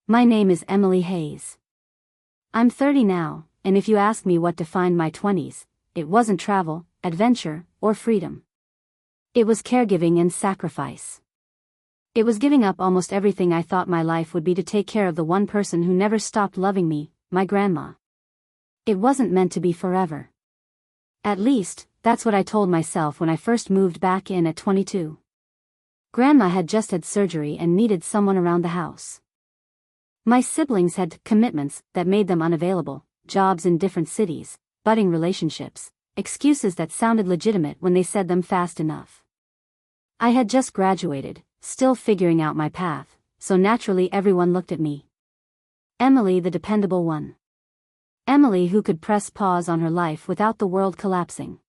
My name is Emily Hayes. I'm 30 now, and if you ask me what defined my 20s, it wasn't travel, adventure, or freedom. It was caregiving and sacrifice. It was giving up almost everything I thought my life would be to take care of the one person who never stopped loving me, my grandma. It wasn't meant to be forever. At least, that's what I told myself when I first moved back in at 22. Grandma had just had surgery and needed someone around the house. My siblings had commitments that made them unavailable, jobs in different cities, budding relationships, excuses that sounded legitimate when they said them fast enough. I had just graduated, still figuring out my path, so naturally everyone looked at me. Emily, the dependable one. Emily who could press pause on her life without the world collapsing.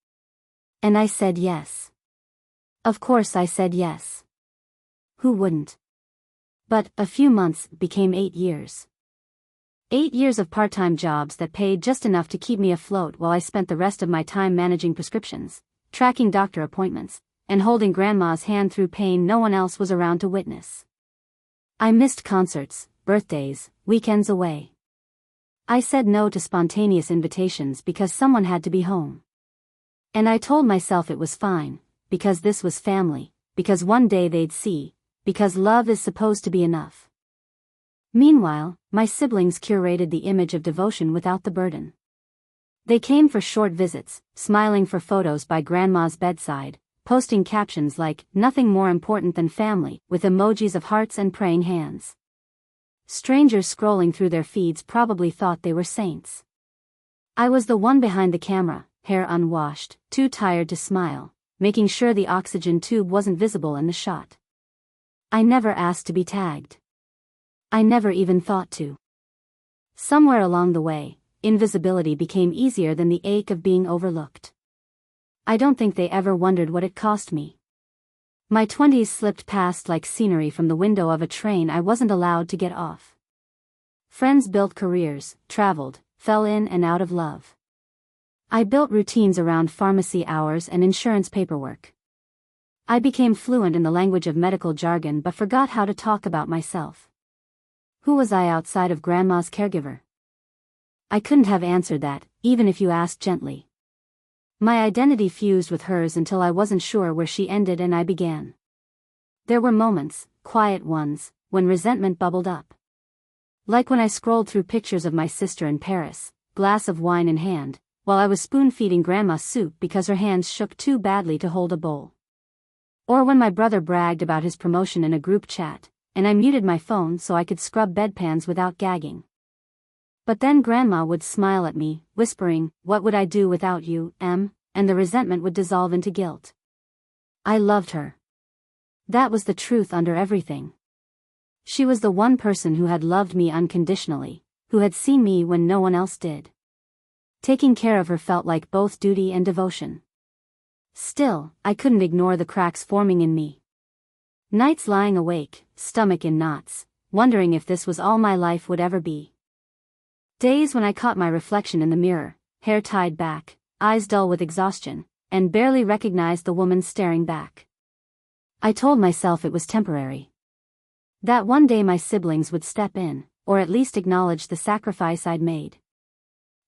And I said yes. Of course I said yes. Who wouldn't? But a few months became 8 years. 8 years of part-time jobs that paid just enough to keep me afloat while I spent the rest of my time managing prescriptions, tracking doctor appointments, and holding grandma's hand through pain no one else was around to witness. I missed concerts, birthdays, weekends away. I said no to spontaneous invitations because someone had to be home. And I told myself it was fine, because this was family, because one day they'd see, because love is supposed to be enough. Meanwhile, my siblings curated the image of devotion without the burden. They came for short visits, smiling for photos by grandma's bedside, posting captions like, "Nothing more important than family," with emojis of hearts and praying hands. Strangers scrolling through their feeds probably thought they were saints. I was the one behind the camera, hair unwashed, too tired to smile, making sure the oxygen tube wasn't visible in the shot. I never asked to be tagged. I never even thought to. Somewhere along the way, invisibility became easier than the ache of being overlooked. I don't think they ever wondered what it cost me. My 20s slipped past like scenery from the window of a train I wasn't allowed to get off. Friends built careers, traveled, fell in and out of love. I built routines around pharmacy hours and insurance paperwork. I became fluent in the language of medical jargon but forgot how to talk about myself. Who was I outside of grandma's caregiver? I couldn't have answered that, even if you asked gently. My identity fused with hers until I wasn't sure where she ended and I began. There were moments, quiet ones, when resentment bubbled up. Like when I scrolled through pictures of my sister in Paris, glass of wine in hand, while I was spoon-feeding grandma soup because her hands shook too badly to hold a bowl. Or when my brother bragged about his promotion in a group chat, and I muted my phone so I could scrub bedpans without gagging. But then grandma would smile at me, whispering, "What would I do without you, Em?" and the resentment would dissolve into guilt. I loved her. That was the truth under everything. She was the one person who had loved me unconditionally, who had seen me when no one else did. Taking care of her felt like both duty and devotion. Still, I couldn't ignore the cracks forming in me. Nights lying awake, stomach in knots, wondering if this was all my life would ever be. Days when I caught my reflection in the mirror, hair tied back, eyes dull with exhaustion, and barely recognized the woman staring back. I told myself it was temporary. That one day my siblings would step in, or at least acknowledge the sacrifice I'd made.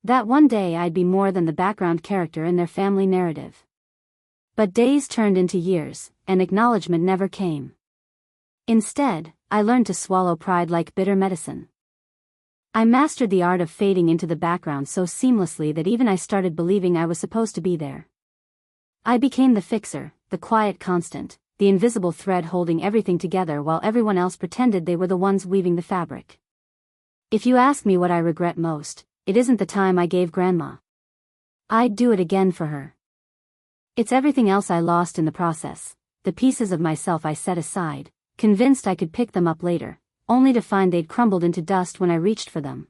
That one day I'd be more than the background character in their family narrative. But days turned into years, and acknowledgement never came. Instead, I learned to swallow pride like bitter medicine. I mastered the art of fading into the background so seamlessly that even I started believing I was supposed to be there. I became the fixer, the quiet constant, the invisible thread holding everything together while everyone else pretended they were the ones weaving the fabric. If you ask me what I regret most, it isn't the time I gave grandma. I'd do it again for her. It's everything else I lost in the process, the pieces of myself I set aside, convinced I could pick them up later, only to find they'd crumbled into dust when I reached for them.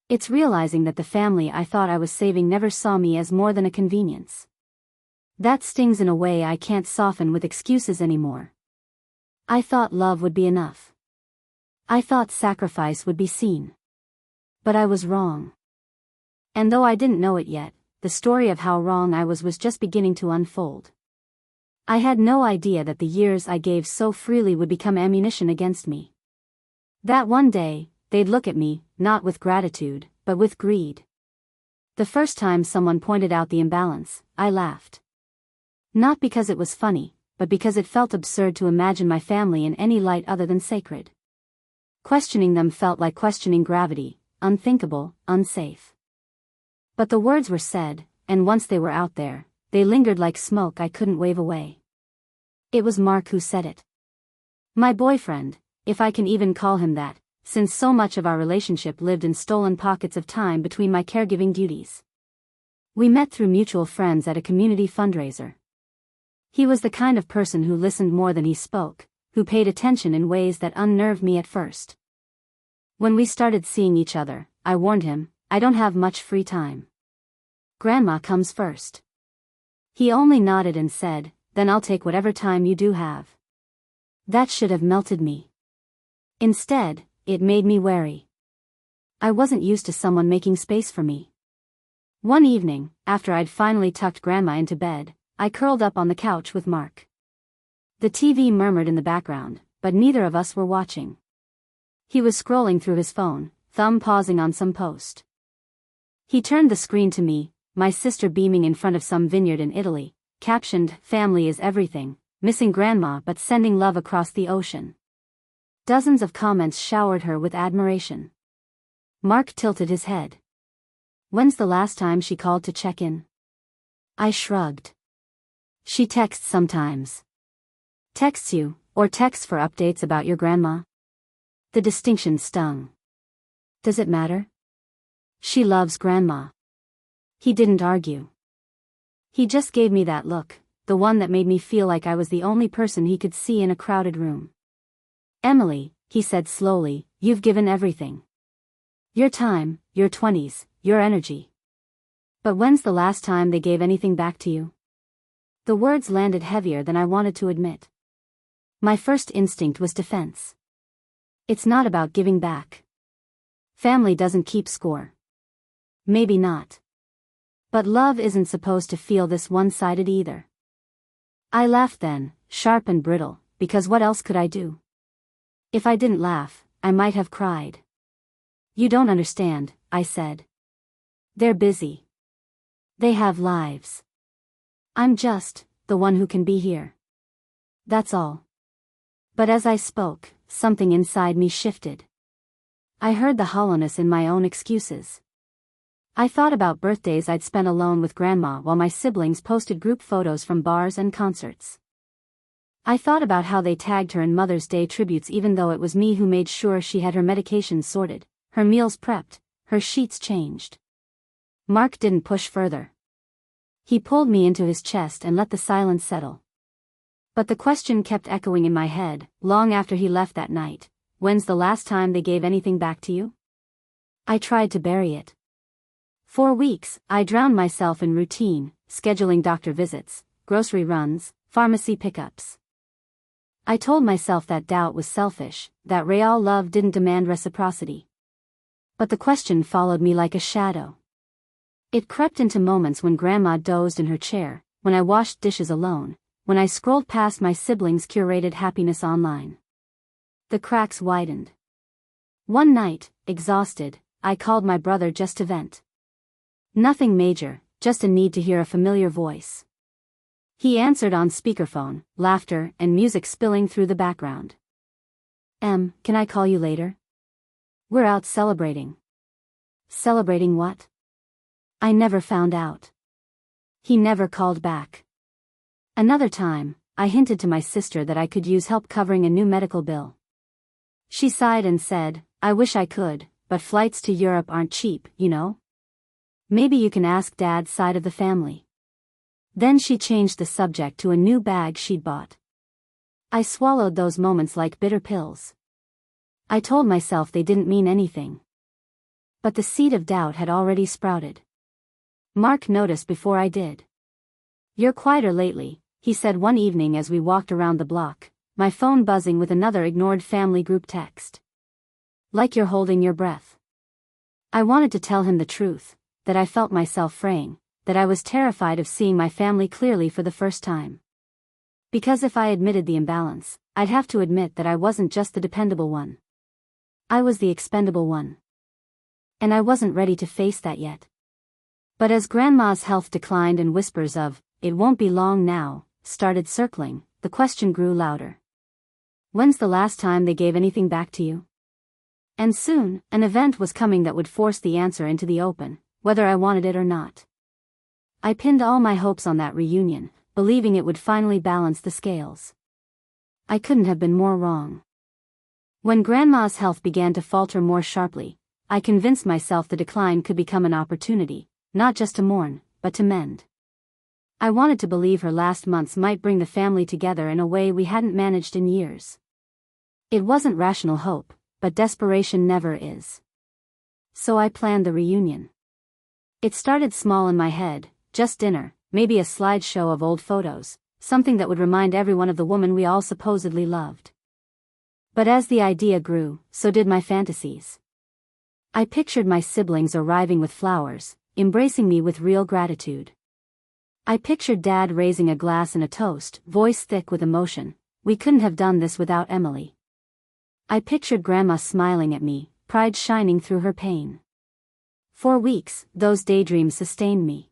It's realizing that the family I thought I was saving never saw me as more than a convenience. That stings in a way I can't soften with excuses anymore. I thought love would be enough. I thought sacrifice would be seen. But I was wrong. And though I didn't know it yet, the story of how wrong I was just beginning to unfold. I had no idea that the years I gave so freely would become ammunition against me. That one day, they'd look at me, not with gratitude, but with greed. The first time someone pointed out the imbalance, I laughed. Not because it was funny, but because it felt absurd to imagine my family in any light other than sacred. Questioning them felt like questioning gravity, unthinkable, unsafe. But the words were said, and once they were out there, they lingered like smoke I couldn't wave away. It was Mark who said it. My boyfriend, if I can even call him that, since so much of our relationship lived in stolen pockets of time between my caregiving duties. We met through mutual friends at a community fundraiser. He was the kind of person who listened more than he spoke, who paid attention in ways that unnerved me at first. When we started seeing each other, I warned him, I don't have much free time. Grandma comes first. He only nodded and said, then I'll take whatever time you do have. That should have melted me. Instead, it made me wary. I wasn't used to someone making space for me. One evening, after I'd finally tucked Grandma into bed, I curled up on the couch with Mark. The TV murmured in the background, but neither of us were watching. He was scrolling through his phone, thumb pausing on some post. He turned the screen to me, my sister beaming in front of some vineyard in Italy, captioned, "Family is everything, missing Grandma but sending love across the ocean." Dozens of comments showered her with admiration. Mark tilted his head. When's the last time she called to check in? I shrugged. She texts sometimes. Texts you, or texts for updates about your grandma? The distinction stung. Does it matter? She loves Grandma. He didn't argue. He just gave me that look, the one that made me feel like I was the only person he could see in a crowded room. Emily, he said slowly, you've given everything. Your time, your 20s, your energy. But when's the last time they gave anything back to you? The words landed heavier than I wanted to admit. My first instinct was defense. It's not about giving back. Family doesn't keep score. Maybe not. But love isn't supposed to feel this one-sided either. I laughed then, sharp and brittle, because what else could I do? If I didn't laugh, I might have cried. You don't understand, I said. They're busy. They have lives. I'm just the one who can be here. That's all. But as I spoke, something inside me shifted. I heard the hollowness in my own excuses. I thought about birthdays I'd spent alone with Grandma while my siblings posted group photos from bars and concerts. I thought about how they tagged her in Mother's Day tributes even though it was me who made sure she had her medications sorted, her meals prepped, her sheets changed. Mark didn't push further. He pulled me into his chest and let the silence settle. But the question kept echoing in my head, long after he left that night. When's the last time they gave anything back to you? I tried to bury it. For weeks, I drowned myself in routine, scheduling doctor visits, grocery runs, pharmacy pickups. I told myself that doubt was selfish, that real love didn't demand reciprocity. But the question followed me like a shadow. It crept into moments when Grandma dozed in her chair, when I washed dishes alone, when I scrolled past my siblings' curated happiness online. The cracks widened. One night, exhausted, I called my brother just to vent. Nothing major, just a need to hear a familiar voice. He answered on speakerphone, laughter and music spilling through the background. Can I call you later? We're out celebrating. Celebrating what? I never found out. He never called back. Another time, I hinted to my sister that I could use help covering a new medical bill. She sighed and said, I wish I could, but flights to Europe aren't cheap, you know? Maybe you can ask Dad's side of the family. Then she changed the subject to a new bag she'd bought. I swallowed those moments like bitter pills. I told myself they didn't mean anything. But the seed of doubt had already sprouted. Mark noticed before I did. You're quieter lately, he said one evening as we walked around the block, my phone buzzing with another ignored family group text. Like you're holding your breath. I wanted to tell him the truth, that I felt myself fraying, that I was terrified of seeing my family clearly for the first time. Because if I admitted the imbalance, I'd have to admit that I wasn't just the dependable one. I was the expendable one. And I wasn't ready to face that yet. But as Grandma's health declined and whispers of, "It won't be long now," started circling, the question grew louder. "When's the last time they gave anything back to you?" And soon, an event was coming that would force the answer into the open, whether I wanted it or not. I pinned all my hopes on that reunion, believing it would finally balance the scales. I couldn't have been more wrong. When Grandma's health began to falter more sharply, I convinced myself the decline could become an opportunity, not just to mourn, but to mend. I wanted to believe her last months might bring the family together in a way we hadn't managed in years. It wasn't rational hope, but desperation never is. So I planned the reunion. It started small in my head, just dinner, maybe a slideshow of old photos, something that would remind everyone of the woman we all supposedly loved. But as the idea grew, so did my fantasies. I pictured my siblings arriving with flowers, embracing me with real gratitude. I pictured Dad raising a glass and a toast, voice thick with emotion. We couldn't have done this without Emily. I pictured Grandma smiling at me, pride shining through her pain. For weeks, those daydreams sustained me.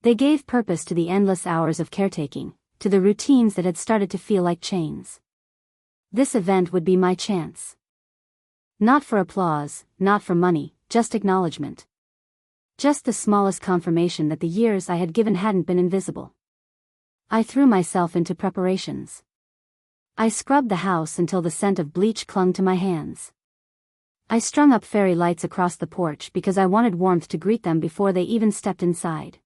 They gave purpose to the endless hours of caretaking, to the routines that had started to feel like chains. This event would be my chance. Not for applause, not for money, just acknowledgement. Just the smallest confirmation that the years I had given hadn't been invisible. I threw myself into preparations. I scrubbed the house until the scent of bleach clung to my hands. I strung up fairy lights across the porch because I wanted warmth to greet them before they even stepped inside.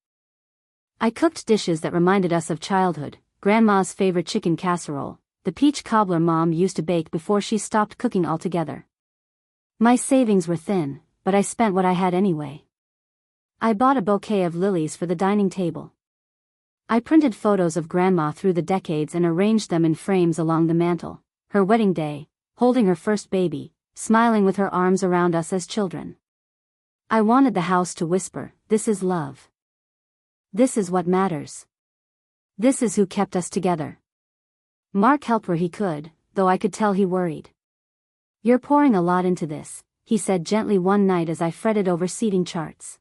I cooked dishes that reminded us of childhood, Grandma's favorite chicken casserole, the peach cobbler Mom used to bake before she stopped cooking altogether. My savings were thin, but I spent what I had anyway. I bought a bouquet of lilies for the dining table. I printed photos of Grandma through the decades and arranged them in frames along the mantel, her wedding day, holding her first baby, smiling with her arms around us as children. I wanted the house to whisper, "This is love. This is what matters. This is who kept us together." Mark helped where he could, though I could tell he worried. "You're pouring a lot into this," he said gently one night as I fretted over seating charts.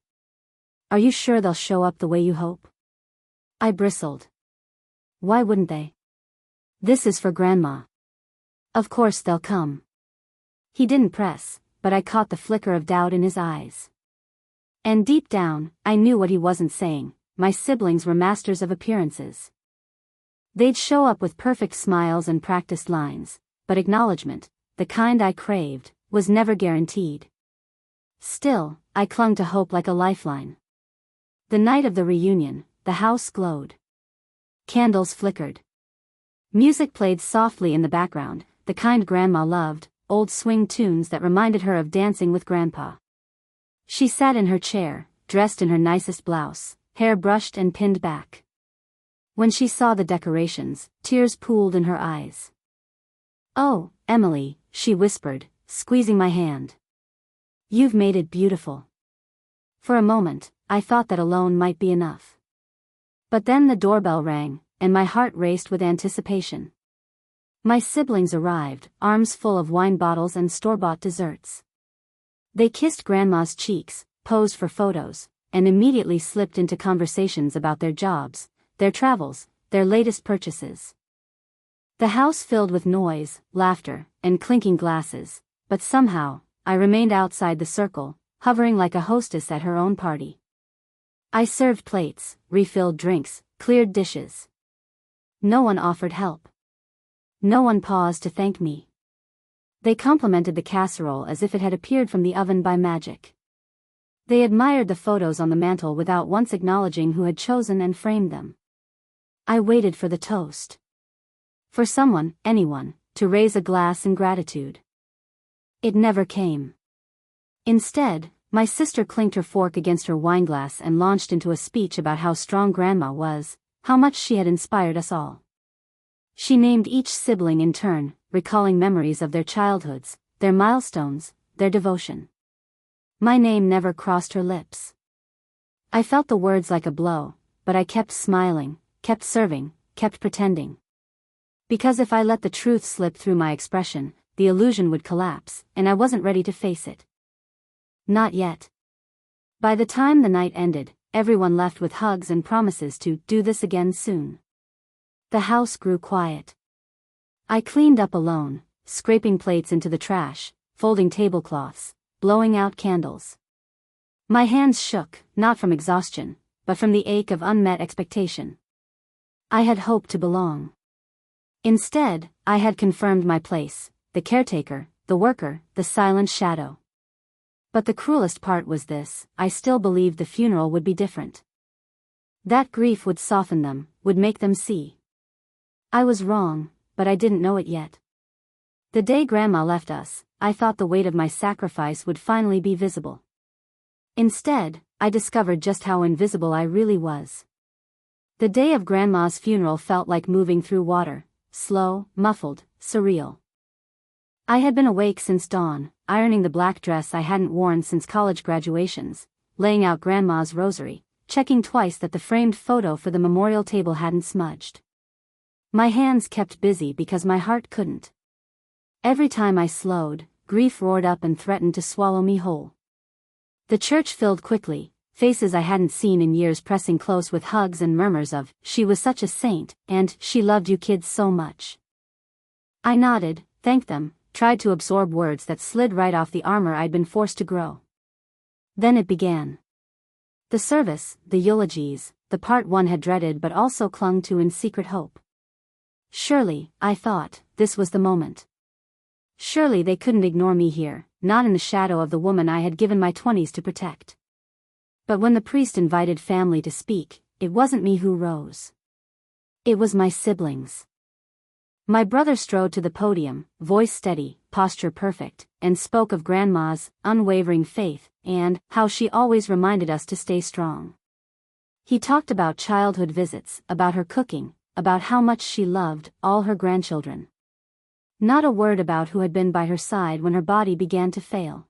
"Are you sure they'll show up the way you hope?" I bristled. "Why wouldn't they? This is for Grandma. Of course they'll come." He didn't press, but I caught the flicker of doubt in his eyes. And deep down, I knew what he wasn't saying. My siblings were masters of appearances. They'd show up with perfect smiles and practiced lines, but acknowledgement, the kind I craved, was never guaranteed. Still, I clung to hope like a lifeline. The night of the reunion, the house glowed. Candles flickered. Music played softly in the background, the kind Grandma loved, old swing tunes that reminded her of dancing with Grandpa. She sat in her chair, dressed in her nicest blouse, hair brushed and pinned back. When she saw the decorations, tears pooled in her eyes. "Oh, Emily," she whispered, squeezing my hand. "You've made it beautiful." For a moment, I thought that alone might be enough. But then the doorbell rang, and my heart raced with anticipation. My siblings arrived, arms full of wine bottles and store-bought desserts. They kissed Grandma's cheeks, posed for photos, and immediately slipped into conversations about their jobs, their travels, their latest purchases. The house filled with noise, laughter, and clinking glasses, but somehow, I remained outside the circle, hovering like a hostess at her own party. I served plates, refilled drinks, cleared dishes. No one offered help. No one paused to thank me. They complimented the casserole as if it had appeared from the oven by magic. They admired the photos on the mantel without once acknowledging who had chosen and framed them. I waited for the toast. For someone, anyone, to raise a glass in gratitude. It never came. Instead, my sister clinked her fork against her wineglass and launched into a speech about how strong Grandma was, how much she had inspired us all. She named each sibling in turn, recalling memories of their childhoods, their milestones, their devotion. My name never crossed her lips. I felt the words like a blow, but I kept smiling, kept serving, kept pretending. Because if I let the truth slip through my expression, the illusion would collapse, and I wasn't ready to face it. Not yet. By the time the night ended, everyone left with hugs and promises to do this again soon. The house grew quiet. I cleaned up alone, scraping plates into the trash, folding tablecloths, blowing out candles. My hands shook, not from exhaustion, but from the ache of unmet expectation. I had hoped to belong. Instead, I had confirmed my place, the caretaker, the worker, the silent shadow. But the cruelest part was this: I still believed the funeral would be different. That grief would soften them, would make them see. I was wrong, but I didn't know it yet. The day Grandma left us, I thought the weight of my sacrifice would finally be visible. Instead, I discovered just how invisible I really was. The day of Grandma's funeral felt like moving through water, slow, muffled, surreal. I had been awake since dawn, ironing the black dress I hadn't worn since college graduations, laying out Grandma's rosary, checking twice that the framed photo for the memorial table hadn't smudged. My hands kept busy because my heart couldn't. Every time I slowed, grief roared up and threatened to swallow me whole. The church filled quickly, faces I hadn't seen in years pressing close with hugs and murmurs of, "She was such a saint," and "She loved you kids so much." I nodded, thanked them, tried to absorb words that slid right off the armor I'd been forced to grow. Then it began. The service, the eulogies, the part one had dreaded but also clung to in secret hope. Surely, I thought, this was the moment. Surely they couldn't ignore me here, not in the shadow of the woman I had given my 20s to protect. But when the priest invited family to speak, it wasn't me who rose. It was my siblings. My brother strode to the podium, voice steady, posture perfect, and spoke of Grandma's unwavering faith, and how she always reminded us to stay strong. He talked about childhood visits, about her cooking, about how much she loved all her grandchildren. Not a word about who had been by her side when her body began to fail.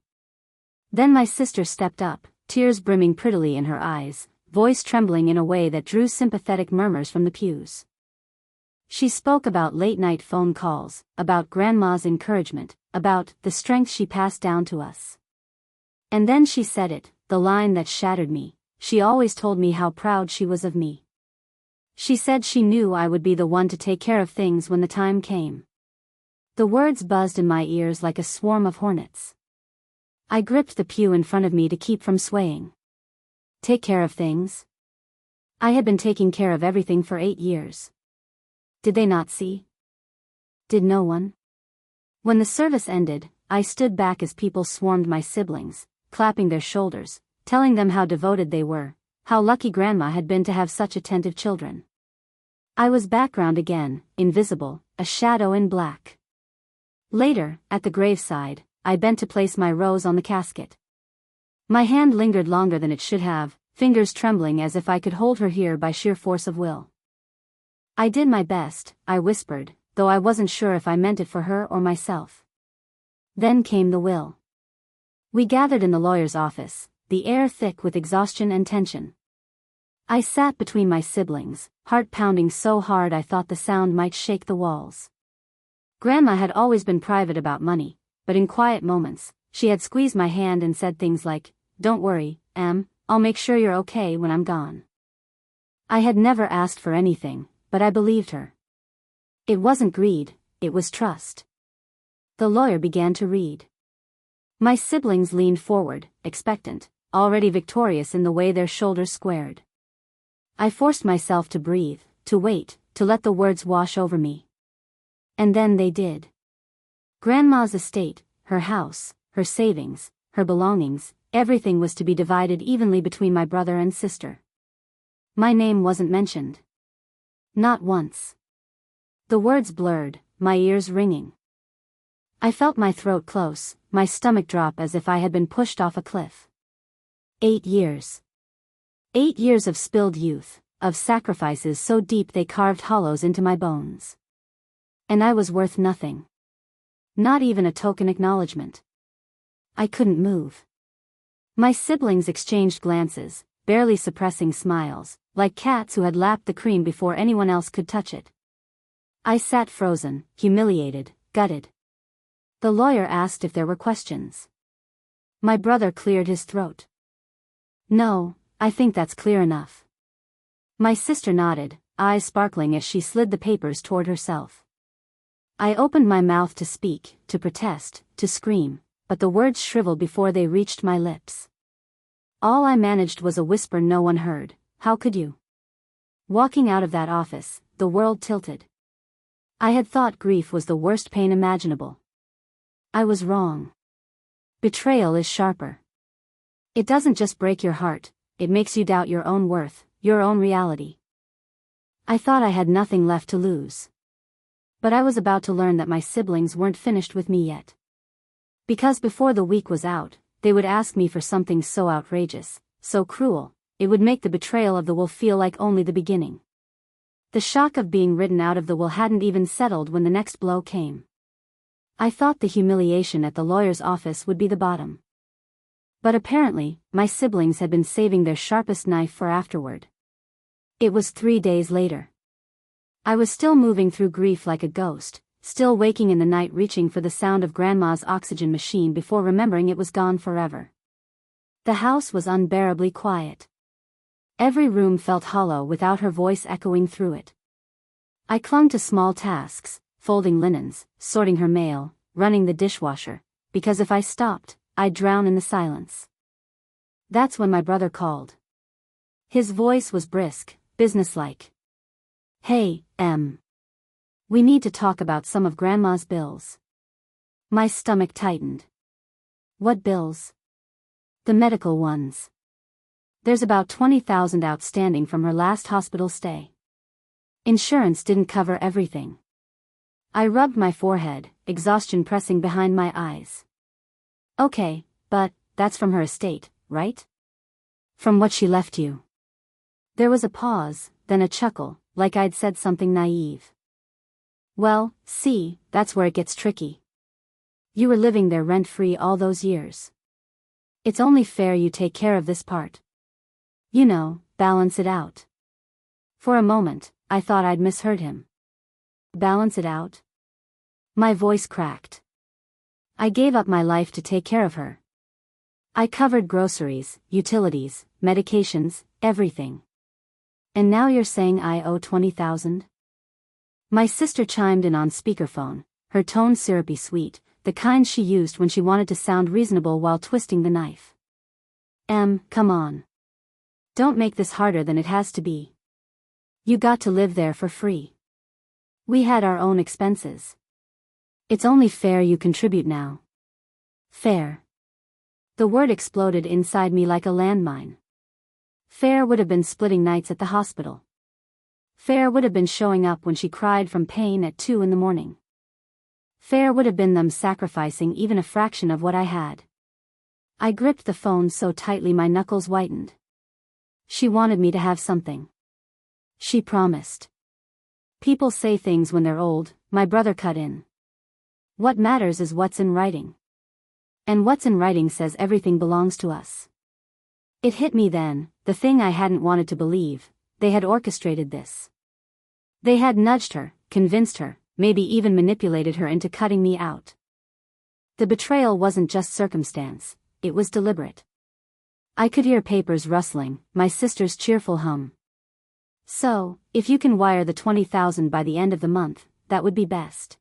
Then my sister stepped up, tears brimming prettily in her eyes, voice trembling in a way that drew sympathetic murmurs from the pews. She spoke about late-night phone calls, about Grandma's encouragement, about the strength she passed down to us. And then she said it, the line that shattered me. She always told me how proud she was of me. She said she knew I would be the one to take care of things when the time came. The words buzzed in my ears like a swarm of hornets. I gripped the pew in front of me to keep from swaying. Take care of things? I had been taking care of everything for 8 years. Did they not see? Did no one? When the service ended, I stood back as people swarmed my siblings, clapping their shoulders, telling them how devoted they were, how lucky Grandma had been to have such attentive children. I was background again, invisible, a shadow in black. Later, at the graveside, I bent to place my rose on the casket. My hand lingered longer than it should have, fingers trembling as if I could hold her here by sheer force of will. I did my best, I whispered, though I wasn't sure if I meant it for her or myself. Then came the will. We gathered in the lawyer's office, the air thick with exhaustion and tension. I sat between my siblings, heart pounding so hard I thought the sound might shake the walls. Grandma had always been private about money, but in quiet moments, she had squeezed my hand and said things like, "Don't worry, Em, I'll make sure you're okay when I'm gone." I had never asked for anything, but I believed her. It wasn't greed, it was trust. The lawyer began to read. My siblings leaned forward, expectant, already victorious in the way their shoulders squared. I forced myself to breathe, to wait, to let the words wash over me. And then they did. Grandma's estate, her house, her savings, her belongings, everything was to be divided evenly between my brother and sister. My name wasn't mentioned. Not once. The words blurred, my ears ringing. I felt my throat close, my stomach drop as if I had been pushed off a cliff. 8 years. 8 years of spilled youth, of sacrifices so deep they carved hollows into my bones. And I was worth nothing. Not even a token acknowledgement. I couldn't move. My siblings exchanged glances, barely suppressing smiles, like cats who had lapped the cream before anyone else could touch it. I sat frozen, humiliated, gutted. The lawyer asked if there were questions. My brother cleared his throat. No, I think that's clear enough. My sister nodded, eyes sparkling as she slid the papers toward herself. I opened my mouth to speak, to protest, to scream, but the words shriveled before they reached my lips. All I managed was a whisper no one heard. How could you? Walking out of that office, the world tilted. I had thought grief was the worst pain imaginable. I was wrong. Betrayal is sharper. It doesn't just break your heart, it makes you doubt your own worth, your own reality. I thought I had nothing left to lose. But I was about to learn that my siblings weren't finished with me yet. Because before the week was out, they would ask me for something so outrageous, so cruel, it would make the betrayal of the will feel like only the beginning. The shock of being written out of the will hadn't even settled when the next blow came. I thought the humiliation at the lawyer's office would be the bottom. But apparently, my siblings had been saving their sharpest knife for afterward. It was 3 days later. I was still moving through grief like a ghost, still waking in the night reaching for the sound of Grandma's oxygen machine before remembering it was gone forever. The house was unbearably quiet. Every room felt hollow without her voice echoing through it. I clung to small tasks, folding linens, sorting her mail, running the dishwasher, because if I stopped, I'd drown in the silence. That's when my brother called. His voice was brisk, businesslike. Hey, Em. We need to talk about some of Grandma's bills. My stomach tightened. What bills? The medical ones. There's about $20,000 outstanding from her last hospital stay. Insurance didn't cover everything. I rubbed my forehead, exhaustion pressing behind my eyes. Okay, but that's from her estate, right? From what she left you. There was a pause, then a chuckle, like I'd said something naive. Well, see, that's where it gets tricky. You were living there rent-free all those years. It's only fair you take care of this part. You know, balance it out. For a moment, I thought I'd misheard him. Balance it out? My voice cracked. I gave up my life to take care of her. I covered groceries, utilities, medications, everything. And now you're saying I owe $20,000? My sister chimed in on speakerphone, her tone syrupy sweet, the kind she used when she wanted to sound reasonable while twisting the knife. Em, come on. Don't make this harder than it has to be. You got to live there for free. We had our own expenses. It's only fair you contribute now. Fair. The word exploded inside me like a landmine. Fair would have been splitting nights at the hospital. Fair would have been showing up when she cried from pain at 2 in the morning. Fair would have been them sacrificing even a fraction of what I had. I gripped the phone so tightly my knuckles whitened. She wanted me to have something. She promised. People say things when they're old, my brother cut in. What matters is what's in writing. And what's in writing says everything belongs to us. It hit me then, the thing I hadn't wanted to believe, they had orchestrated this. They had nudged her, convinced her, maybe even manipulated her into cutting me out. The betrayal wasn't just circumstance, it was deliberate. I could hear papers rustling, my sister's cheerful hum. So, if you can wire the $20,000 by the end of the month, that would be best.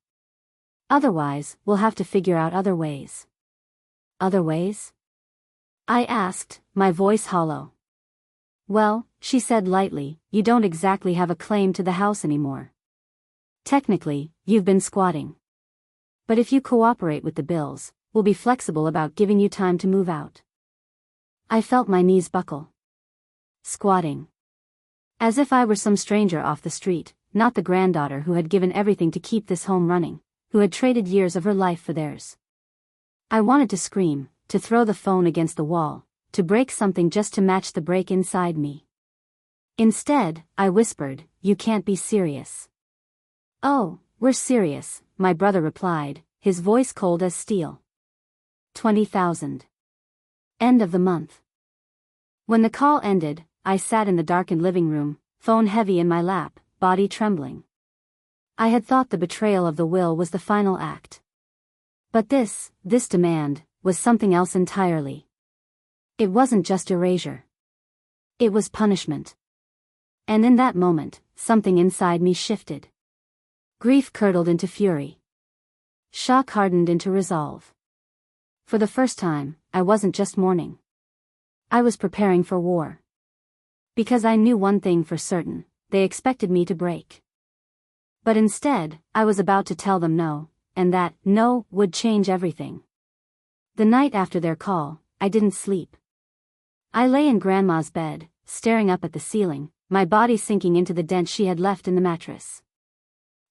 Otherwise, we'll have to figure out other ways. Other ways? I asked, my voice hollow. Well, she said lightly, you don't exactly have a claim to the house anymore. Technically, you've been squatting. But if you cooperate with the bills, we'll be flexible about giving you time to move out. I felt my knees buckle. Squatting. As if I were some stranger off the street, not the granddaughter who had given everything to keep this home running, who had traded years of her life for theirs. I wanted to scream, to throw the phone against the wall, to break something just to match the break inside me. Instead, I whispered, you can't be serious. Oh, we're serious, my brother replied, his voice cold as steel. 20,000. End of the month. When the call ended, I sat in the darkened living room, phone heavy in my lap, body trembling. I had thought the betrayal of the will was the final act. But this demand, was something else entirely. It wasn't just erasure. It was punishment. And in that moment, something inside me shifted. Grief curdled into fury. Shock hardened into resolve. For the first time, I wasn't just mourning. I was preparing for war. Because I knew one thing for certain, they expected me to break. But instead, I was about to tell them no, and that no would change everything. The night after their call, I didn't sleep. I lay in Grandma's bed, staring up at the ceiling, my body sinking into the dent she had left in the mattress.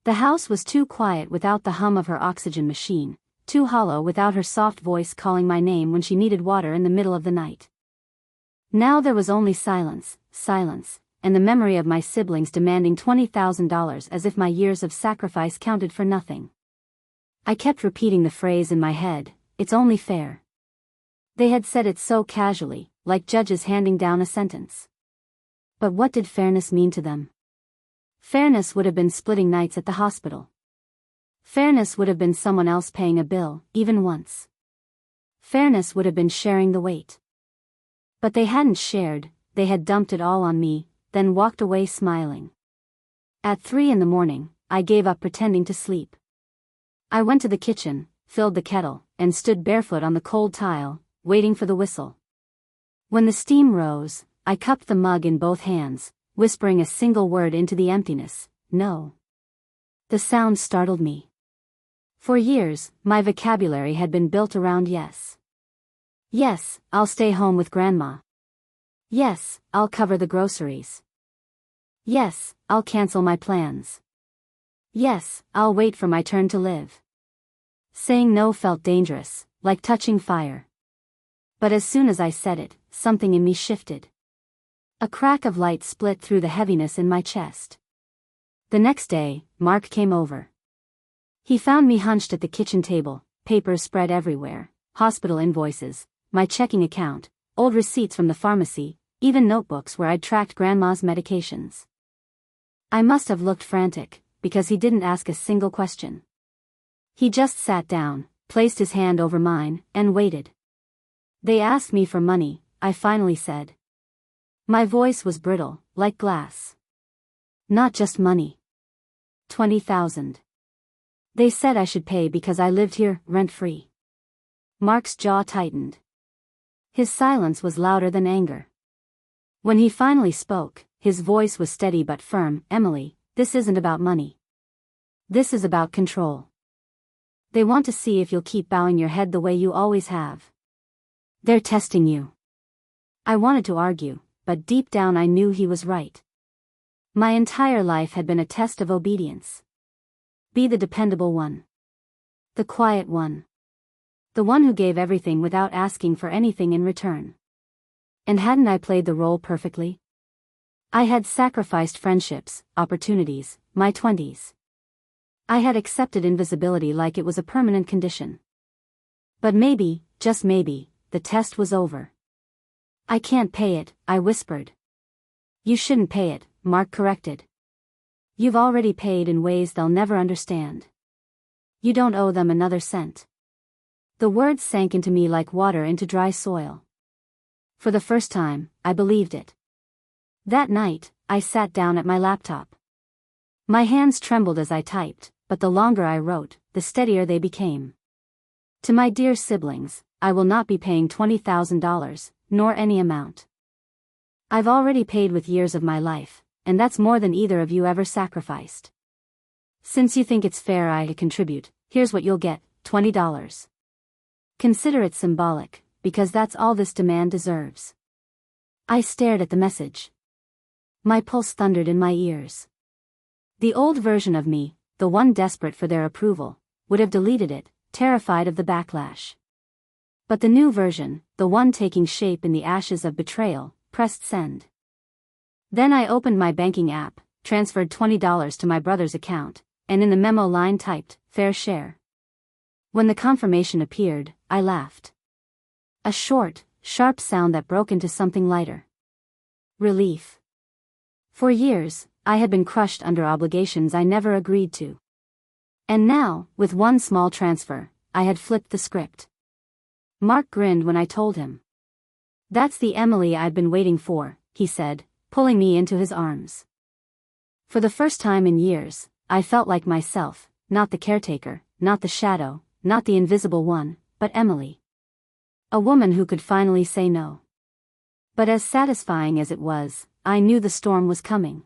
The house was too quiet without the hum of her oxygen machine, too hollow without her soft voice calling my name when she needed water in the middle of the night. Now there was only silence, and the memory of my siblings demanding $20,000 as if my years of sacrifice counted for nothing. I kept repeating the phrase in my head, "It's only fair." They had said it so casually, like judges handing down a sentence. But what did fairness mean to them? Fairness would have been splitting nights at the hospital. Fairness would have been someone else paying a bill, even once. Fairness would have been sharing the weight. But they hadn't shared, they had dumped it all on me, then walked away smiling. At 3 a.m, I gave up pretending to sleep. I went to the kitchen, filled the kettle, and stood barefoot on the cold tile, waiting for the whistle. When the steam rose, I cupped the mug in both hands, whispering a single word into the emptiness, "No." The sound startled me. For years, my vocabulary had been built around yes. Yes, I'll stay home with Grandma. Yes, I'll cover the groceries. Yes, I'll cancel my plans. Yes, I'll wait for my turn to live. Saying no felt dangerous, like touching fire. But as soon as I said it, something in me shifted. A crack of light split through the heaviness in my chest. The next day, Mark came over. He found me hunched at the kitchen table, papers spread everywhere, hospital invoices, my checking account, old receipts from the pharmacy, even notebooks where I'd tracked Grandma's medications. I must have looked frantic, because he didn't ask a single question. He just sat down, placed his hand over mine, and waited. "They asked me for money," I finally said. My voice was brittle, like glass. "Not just money. 20,000. They said I should pay because I lived here, rent-free." Mark's jaw tightened. His silence was louder than anger. When he finally spoke, his voice was steady but firm. "Emily, this isn't about money. This is about control. They want to see if you'll keep bowing your head the way you always have. They're testing you." I wanted to argue, but deep down I knew he was right. My entire life had been a test of obedience. Be the dependable one. The quiet one. The one who gave everything without asking for anything in return. And hadn't I played the role perfectly? I had sacrificed friendships, opportunities, my 20s. I had accepted invisibility like it was a permanent condition. But maybe, just maybe, the test was over. "I can't pay it," I whispered. "You shouldn't pay it," Mark corrected. "You've already paid in ways they'll never understand. You don't owe them another cent." The words sank into me like water into dry soil. For the first time, I believed it. That night, I sat down at my laptop. My hands trembled as I typed, but the longer I wrote, the steadier they became. To my dear siblings, I will not be paying $20,000, nor any amount. I've already paid with years of my life, and that's more than either of you ever sacrificed. Since you think it's fair I contribute, here's what you'll get, $20. Consider it symbolic, because that's all this demand deserves. I stared at the message. My pulse thundered in my ears. The old version of me, the one desperate for their approval, would have deleted it, terrified of the backlash. But the new version, the one taking shape in the ashes of betrayal, pressed send. Then I opened my banking app, transferred $20 to my brother's account, and in the memo line typed, "Fair share." When the confirmation appeared, I laughed. A short, sharp sound that broke into something lighter. Relief. For years, I had been crushed under obligations I never agreed to. And now, with one small transfer, I had flipped the script. Mark grinned when I told him. "That's the Emily I've been waiting for," he said, pulling me into his arms. For the first time in years, I felt like myself, not the caretaker, not the shadow, not the invisible one, but Emily. A woman who could finally say no. But as satisfying as it was, I knew the storm was coming.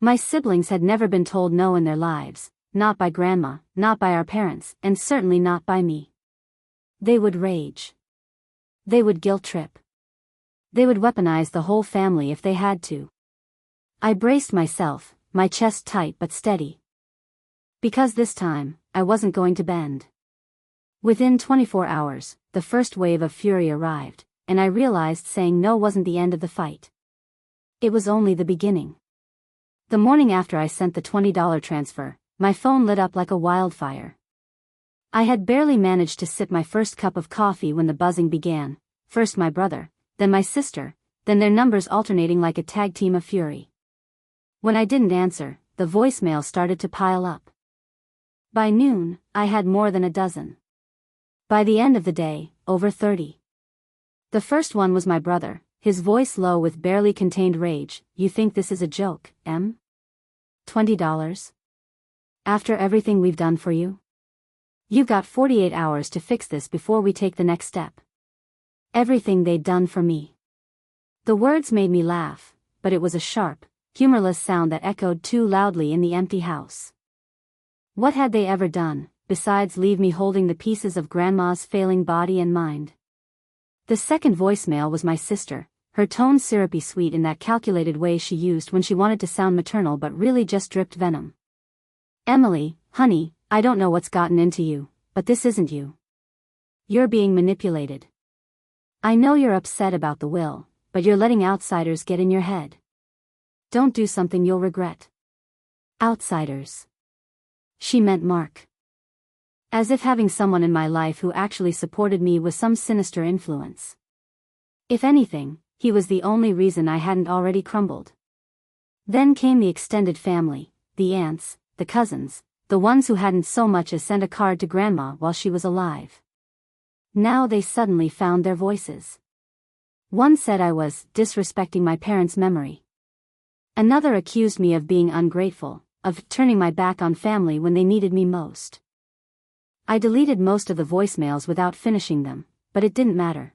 My siblings had never been told no in their lives, not by Grandma, not by our parents, and certainly not by me. They would rage. They would guilt trip. They would weaponize the whole family if they had to. I braced myself, my chest tight but steady. Because this time, I wasn't going to bend. Within 24 hours, the first wave of fury arrived, and I realized saying no wasn't the end of the fight. It was only the beginning. The morning after I sent the $20 transfer, my phone lit up like a wildfire. I had barely managed to sip my first cup of coffee when the buzzing began, first my brother, then my sister, then their numbers alternating like a tag team of fury. When I didn't answer, the voicemail started to pile up. By noon, I had more than a dozen. By the end of the day, over 30. The first one was my brother, his voice low with barely contained rage. "You think this is a joke, Em? $20? After everything we've done for you? You've got 48 hours to fix this before we take the next step." Everything they'd done for me. The words made me laugh, but it was a sharp, humorless sound that echoed too loudly in the empty house. What had they ever done, besides leave me holding the pieces of Grandma's failing body and mind? The second voicemail was my sister, her tone syrupy sweet in that calculated way she used when she wanted to sound maternal but really just dripped venom. "Emily, honey, I don't know what's gotten into you, but this isn't you. You're being manipulated. I know you're upset about the will, but you're letting outsiders get in your head. Don't do something you'll regret." Outsiders. She meant Mark. As if having someone in my life who actually supported me was some sinister influence. If anything, he was the only reason I hadn't already crumbled. Then came the extended family, the aunts, the cousins, the ones who hadn't so much as sent a card to Grandma while she was alive. Now they suddenly found their voices. One said I was disrespecting my parents' memory. Another accused me of being ungrateful, of turning my back on family when they needed me most. I deleted most of the voicemails without finishing them, but it didn't matter.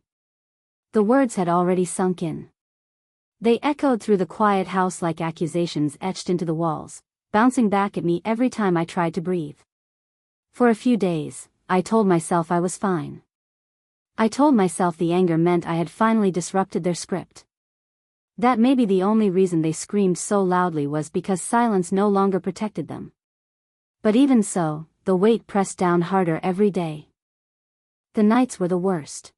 The words had already sunk in. They echoed through the quiet house like accusations etched into the walls, bouncing back at me every time I tried to breathe. For a few days, I told myself I was fine. I told myself the anger meant I had finally disrupted their script. That maybe the only reason they screamed so loudly was because silence no longer protected them. But even so, the weight pressed down harder every day. The nights were the worst.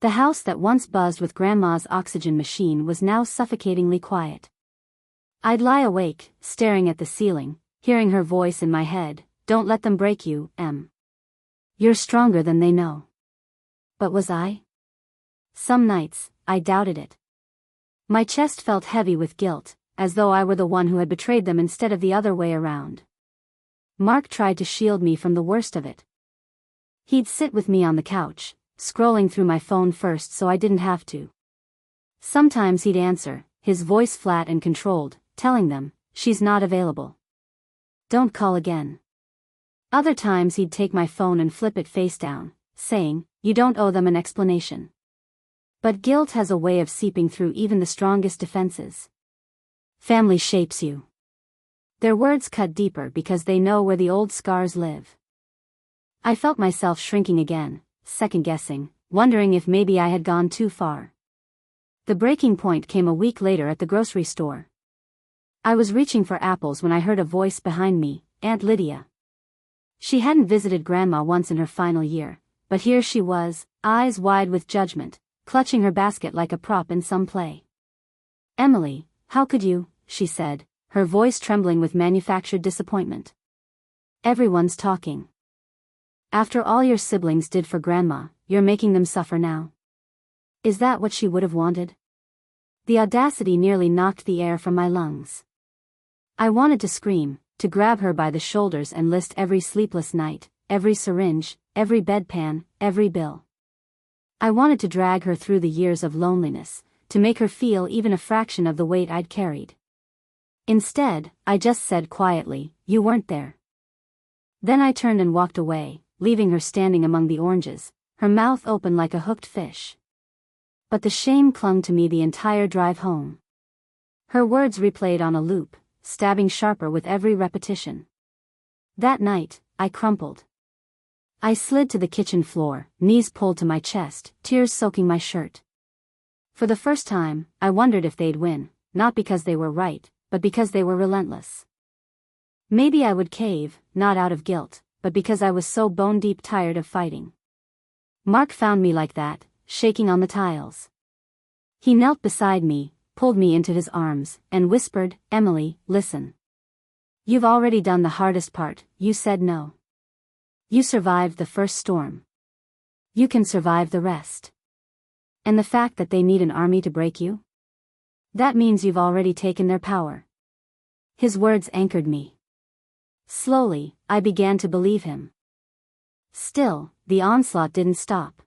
The house that once buzzed with Grandma's oxygen machine was now suffocatingly quiet. I'd lie awake, staring at the ceiling, hearing her voice in my head, "Don't let them break you, Em. You're stronger than they know." But was I? Some nights, I doubted it. My chest felt heavy with guilt, as though I were the one who had betrayed them instead of the other way around. Mark tried to shield me from the worst of it. He'd sit with me on the couch, scrolling through my phone first so I didn't have to. Sometimes he'd answer, his voice flat and controlled, telling them, "She's not available. Don't call again." Other times he'd take my phone and flip it face down, saying, "You don't owe them an explanation." But guilt has a way of seeping through even the strongest defenses. Family shapes you. Their words cut deeper because they know where the old scars live. I felt myself shrinking again, second-guessing, wondering if maybe I had gone too far. The breaking point came a week later at the grocery store. I was reaching for apples when I heard a voice behind me, Aunt Lydia. She hadn't visited Grandma once in her final year, but here she was, eyes wide with judgment, clutching her basket like a prop in some play. "Emily, how could you?" she said, her voice trembling with manufactured disappointment. "Everyone's talking. After all your siblings did for Grandma, you're making them suffer now." Is that what she would have wanted? The audacity nearly knocked the air from my lungs. I wanted to scream, to grab her by the shoulders and list every sleepless night, every syringe, every bedpan, every bill. I wanted to drag her through the years of loneliness, to make her feel even a fraction of the weight I'd carried. Instead, I just said quietly, "You weren't there." Then I turned and walked away, leaving her standing among the oranges, her mouth open like a hooked fish. But the shame clung to me the entire drive home. Her words replayed on a loop, stabbing sharper with every repetition. That night, I crumpled. I slid to the kitchen floor, knees pulled to my chest, tears soaking my shirt. For the first time, I wondered if they'd win, not because they were right, but because they were relentless. Maybe I would cave, not out of guilt, but because I was so bone-deep tired of fighting. Mark found me like that, shaking on the tiles. He knelt beside me, pulled me into his arms, and whispered, "Emily, listen. You've already done the hardest part, you said no. You survived the first storm. You can survive the rest. And the fact that they need an army to break you? That means you've already taken their power." His words anchored me. Slowly, I began to believe him. Still, the onslaught didn't stop.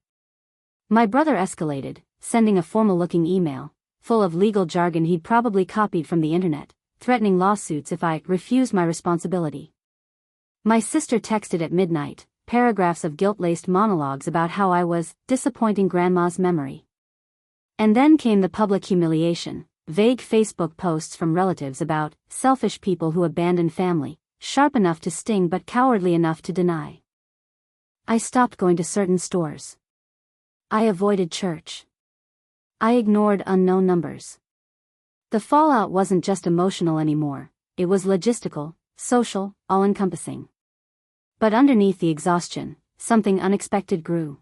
My brother escalated, sending a formal-looking email, full of legal jargon he'd probably copied from the internet, threatening lawsuits if I refused my responsibility. My sister texted at midnight, paragraphs of guilt-laced monologues about how I was disappointing Grandma's memory. And then came the public humiliation, vague Facebook posts from relatives about selfish people who abandon family, sharp enough to sting but cowardly enough to deny. I stopped going to certain stores. I avoided church. I ignored unknown numbers. The fallout wasn't just emotional anymore, it was logistical, social, all-encompassing. But underneath the exhaustion, something unexpected grew.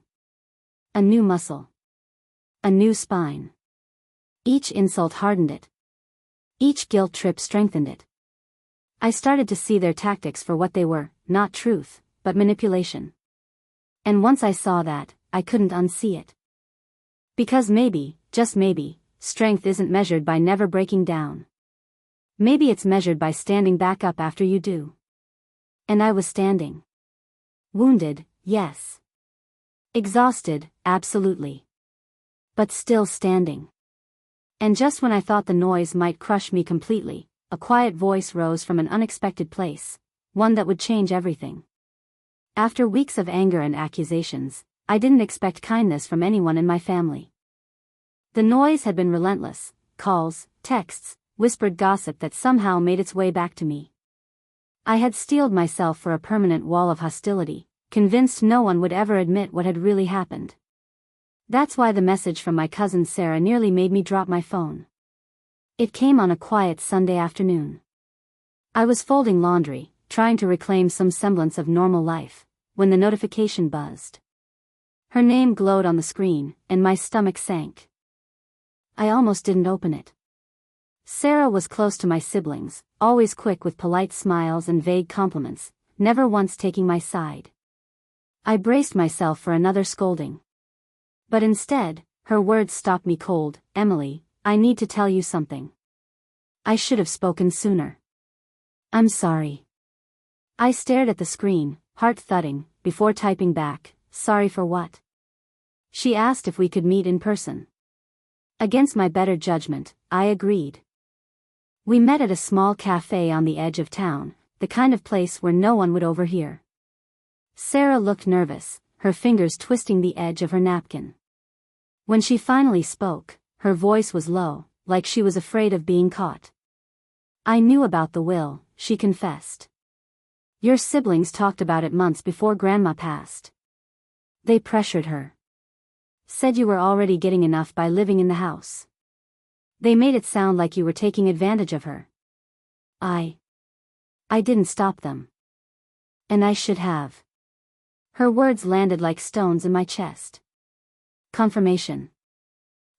A new muscle. A new spine. Each insult hardened it. Each guilt trip strengthened it. I started to see their tactics for what they were, not truth, but manipulation. And once I saw that, I couldn't unsee it. Because maybe, just maybe, strength isn't measured by never breaking down. Maybe it's measured by standing back up after you do. And I was standing. Wounded, yes. Exhausted, absolutely. But still standing. And just when I thought the noise might crush me completely, a quiet voice rose from an unexpected place, one that would change everything. After weeks of anger and accusations, I didn't expect kindness from anyone in my family. The noise had been relentless, calls, texts, whispered gossip that somehow made its way back to me. I had steeled myself for a permanent wall of hostility, convinced no one would ever admit what had really happened. That's why the message from my cousin Sarah nearly made me drop my phone. It came on a quiet Sunday afternoon. I was folding laundry, trying to reclaim some semblance of normal life, when the notification buzzed. Her name glowed on the screen, and my stomach sank. I almost didn't open it. Sarah was close to my siblings, always quick with polite smiles and vague compliments, never once taking my side. I braced myself for another scolding. But instead, her words stopped me cold. "Emily, I need to tell you something. I should have spoken sooner. I'm sorry." I stared at the screen, heart thudding, before typing back, "Sorry for what?" She asked if we could meet in person. Against my better judgment, I agreed. We met at a small cafe on the edge of town, the kind of place where no one would overhear. Sarah looked nervous, her fingers twisting the edge of her napkin. When she finally spoke, her voice was low, like she was afraid of being caught. "I knew about the will," she confessed. "Your siblings talked about it months before Grandma passed. They pressured her. Said you were already getting enough by living in the house. They made it sound like you were taking advantage of her. I didn't stop them. And I should have." Her words landed like stones in my chest. Confirmation.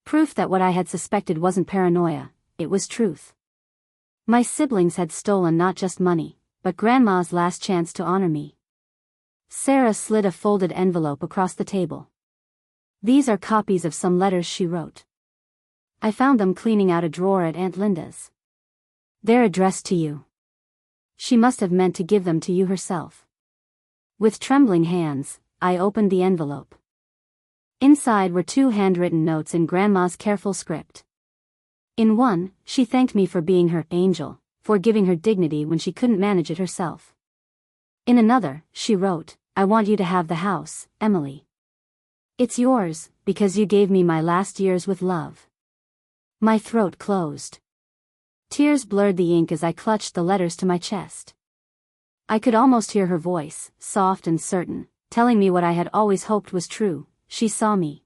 Proof that what I had suspected wasn't paranoia, it was truth. My siblings had stolen not just money, but Grandma's last chance to honor me. Sarah slid a folded envelope across the table. "These are copies of some letters she wrote. I found them cleaning out a drawer at Aunt Linda's. They're addressed to you. She must have meant to give them to you herself." With trembling hands, I opened the envelope. Inside were 2 handwritten notes in Grandma's careful script. In one, she thanked me for being her angel, for giving her dignity when she couldn't manage it herself. In another, she wrote, "I want you to have the house, Emily. It's yours, because you gave me my last years with love." My throat closed. Tears blurred the ink as I clutched the letters to my chest. I could almost hear her voice, soft and certain, telling me what I had always hoped was true: she saw me.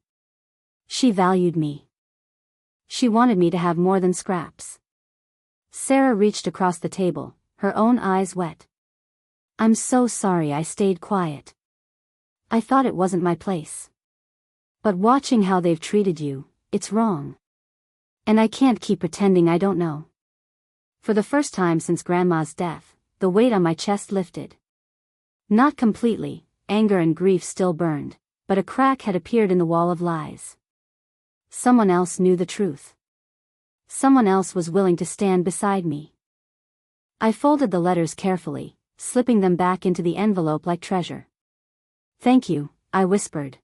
She valued me. She wanted me to have more than scraps. Sarah reached across the table, her own eyes wet. "I'm so sorry I stayed quiet. I thought it wasn't my place. But watching how they've treated you, it's wrong. And I can't keep pretending I don't know." For the first time since Grandma's death, the weight on my chest lifted. Not completely, anger and grief still burned, but a crack had appeared in the wall of lies. Someone else knew the truth. Someone else was willing to stand beside me. I folded the letters carefully, slipping them back into the envelope like treasure. "Thank you," I whispered.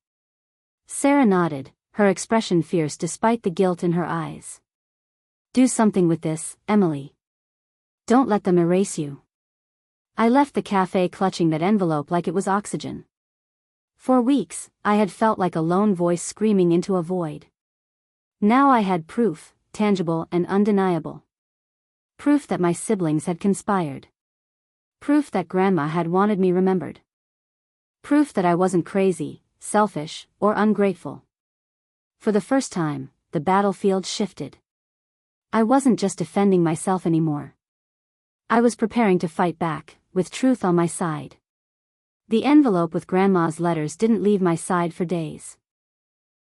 Sarah nodded, her expression fierce despite the guilt in her eyes. "Do something with this, Emily. Don't let them erase you." I left the cafe clutching that envelope like it was oxygen. For weeks, I had felt like a lone voice screaming into a void. Now I had proof, tangible and undeniable. Proof that my siblings had conspired. Proof that Grandma had wanted me remembered. Proof that I wasn't crazy, selfish, or ungrateful. For the first time, the battlefield shifted. I wasn't just defending myself anymore. I was preparing to fight back, with truth on my side. The envelope with Grandma's letters didn't leave my side for days.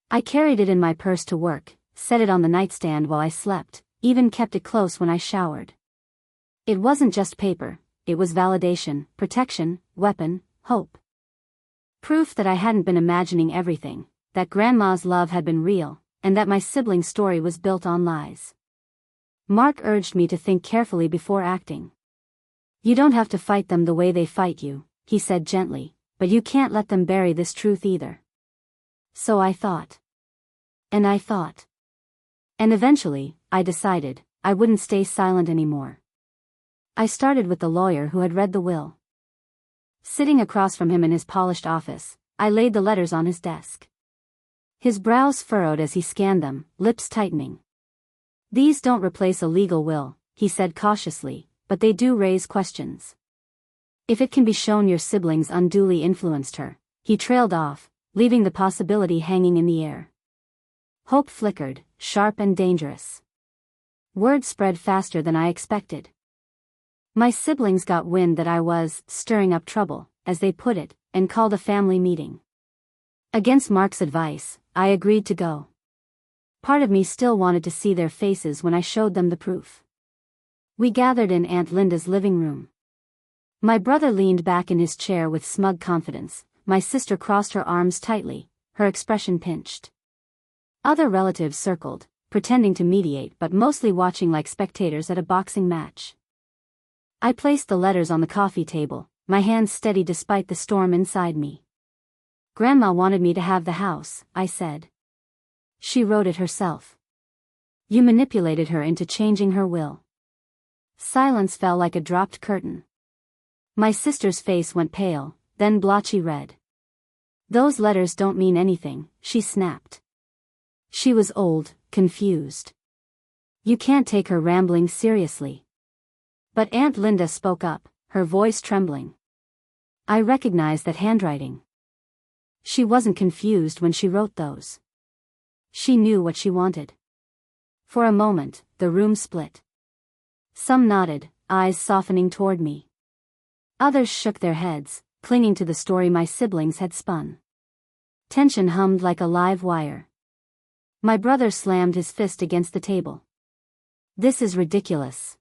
I carried it in my purse to work, set it on the nightstand while I slept, even kept it close when I showered. It wasn't just paper, it was validation, protection, weapon, hope. Proof that I hadn't been imagining everything, that Grandma's love had been real, and that my siblings' story was built on lies. Mark urged me to think carefully before acting. "You don't have to fight them the way they fight you," he said gently, "but you can't let them bury this truth either." So I thought. And I thought. And eventually, I decided, I wouldn't stay silent anymore. I started with the lawyer who had read the will. Sitting across from him in his polished office, I laid the letters on his desk. His brows furrowed as he scanned them, lips tightening. "These don't replace a legal will," he said cautiously, "but they do raise questions. If it can be shown your siblings unduly influenced her," he trailed off, leaving the possibility hanging in the air. Hope flickered, sharp and dangerous. Word spread faster than I expected. My siblings got wind that I was stirring up trouble, as they put it, and called a family meeting. Against Mark's advice, I agreed to go. Part of me still wanted to see their faces when I showed them the proof. We gathered in Aunt Linda's living room. My brother leaned back in his chair with smug confidence, my sister crossed her arms tightly, her expression pinched. Other relatives circled, pretending to mediate but mostly watching like spectators at a boxing match. I placed the letters on the coffee table, my hands steady despite the storm inside me. "Grandma wanted me to have the house," I said. "She wrote it herself. You manipulated her into changing her will." Silence fell like a dropped curtain. My sister's face went pale, then blotchy red. "Those letters don't mean anything," she snapped. She was old, confused. "You can't take her rambling seriously." But Aunt Linda spoke up, her voice trembling. "I recognized that handwriting. She wasn't confused when she wrote those. She knew what she wanted." For a moment, the room split. Some nodded, eyes softening toward me. Others shook their heads, clinging to the story my siblings had spun. Tension hummed like a live wire. My brother slammed his fist against the table. "This is ridiculous.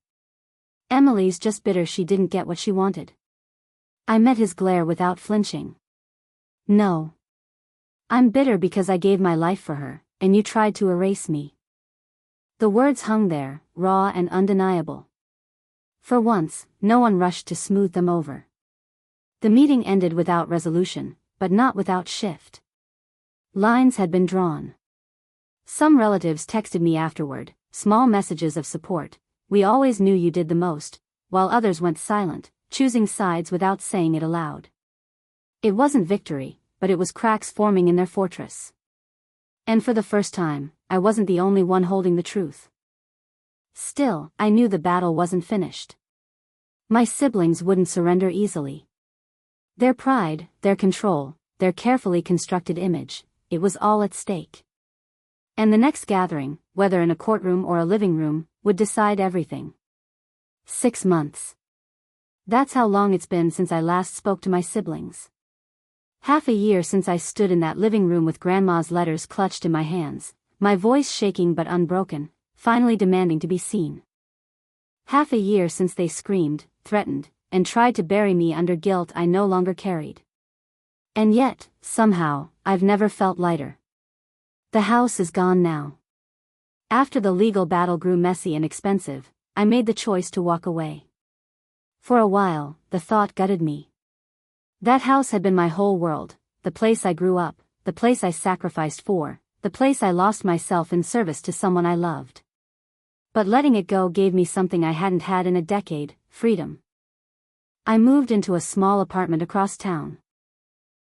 Emily's just bitter she didn't get what she wanted." I met his glare without flinching. "No. I'm bitter because I gave my life for her, and you tried to erase me." The words hung there, raw and undeniable. For once, no one rushed to smooth them over. The meeting ended without resolution, but not without shift. Lines had been drawn. Some relatives texted me afterward, small messages of support. "We always knew you did the most," while others went silent, choosing sides without saying it aloud. It wasn't victory, but it was cracks forming in their fortress. And for the first time, I wasn't the only one holding the truth. Still, I knew the battle wasn't finished. My siblings wouldn't surrender easily. Their pride, their control, their carefully constructed image, it was all at stake. And the next gathering, whether in a courtroom or a living room, would decide everything. 6 months. That's how long it's been since I last spoke to my siblings. Half a year since I stood in that living room with Grandma's letters clutched in my hands, my voice shaking but unbroken, finally demanding to be seen. Half a year since they screamed, threatened, and tried to bury me under guilt I no longer carried. And yet, somehow, I've never felt lighter. The house is gone now. After the legal battle grew messy and expensive, I made the choice to walk away. For a while, the thought gutted me. That house had been my whole world, the place I grew up, the place I sacrificed for, the place I lost myself in service to someone I loved. But letting it go gave me something I hadn't had in a decade: freedom. I moved into a small apartment across town.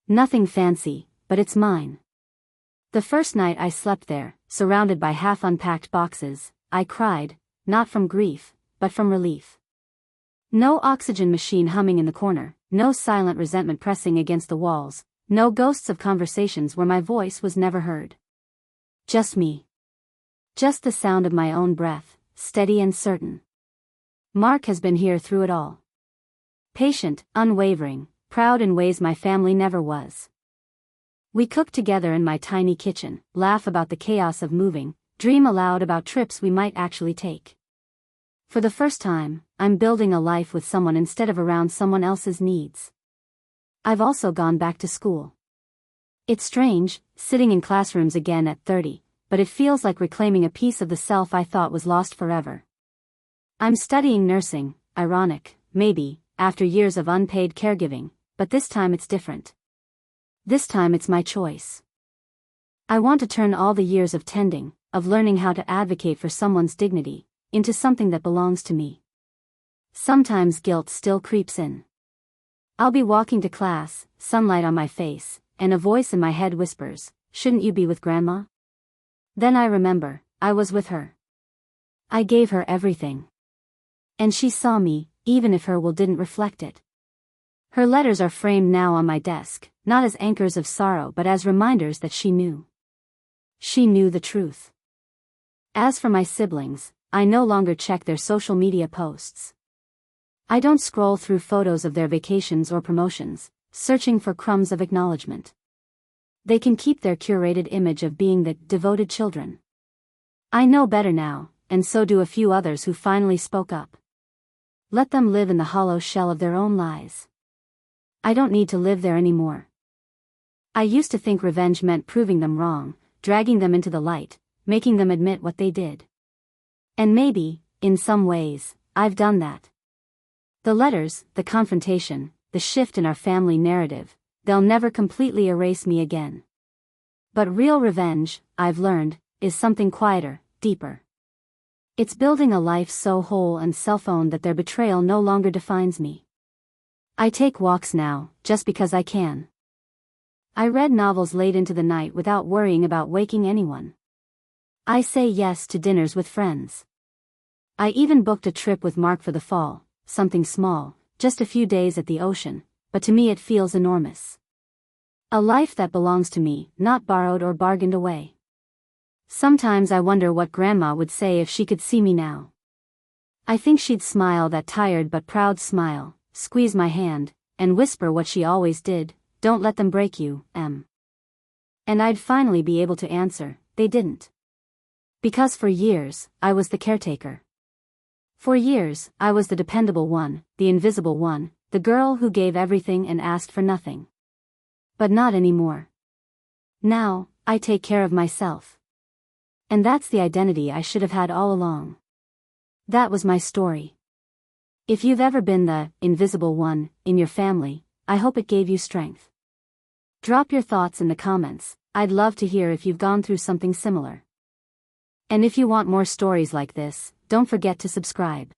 Nothing fancy, but it's mine. The first night I slept there, surrounded by half-unpacked boxes, I cried, not from grief, but from relief. No oxygen machine humming in the corner, no silent resentment pressing against the walls, no ghosts of conversations where my voice was never heard. Just me. Just the sound of my own breath, steady and certain. Mark has been here through it all. Patient, unwavering, proud in ways my family never was. We cook together in my tiny kitchen, laugh about the chaos of moving, dream aloud about trips we might actually take. For the first time, I'm building a life with someone instead of around someone else's needs. I've also gone back to school. It's strange, sitting in classrooms again at 30, but it feels like reclaiming a piece of the self I thought was lost forever. I'm studying nursing, ironic, maybe, after years of unpaid caregiving, but this time it's different. This time it's my choice. I want to turn all the years of tending, of learning how to advocate for someone's dignity, into something that belongs to me. Sometimes guilt still creeps in. I'll be walking to class, sunlight on my face, and a voice in my head whispers, "Shouldn't you be with Grandma?" Then I remember, I was with her. I gave her everything. And she saw me, even if her will didn't reflect it. Her letters are framed now on my desk, not as anchors of sorrow but as reminders that she knew. She knew the truth. As for my siblings, I no longer check their social media posts. I don't scroll through photos of their vacations or promotions, searching for crumbs of acknowledgement. They can keep their curated image of being the devoted children. I know better now, and so do a few others who finally spoke up. Let them live in the hollow shell of their own lies. I don't need to live there anymore. I used to think revenge meant proving them wrong, dragging them into the light, making them admit what they did. And maybe, in some ways, I've done that. The letters, the confrontation, the shift in our family narrative, they'll never completely erase me again. But real revenge, I've learned, is something quieter, deeper. It's building a life so whole and self-owned that their betrayal no longer defines me. I take walks now, just because I can. I read novels late into the night without worrying about waking anyone. I say yes to dinners with friends. I even booked a trip with Mark for the fall, something small, just a few days at the ocean, but to me it feels enormous. A life that belongs to me, not borrowed or bargained away. Sometimes I wonder what Grandma would say if she could see me now. I think she'd smile that tired but proud smile, squeeze my hand, and whisper what she always did, "Don't let them break you, Em." And I'd finally be able to answer, "They didn't." Because for years, I was the caretaker. For years, I was the dependable one, the invisible one, the girl who gave everything and asked for nothing. But not anymore. Now, I take care of myself. And that's the identity I should have had all along. That was my story. If you've ever been the invisible one in your family, I hope it gave you strength. Drop your thoughts in the comments. I'd love to hear if you've gone through something similar. And if you want more stories like this, don't forget to subscribe.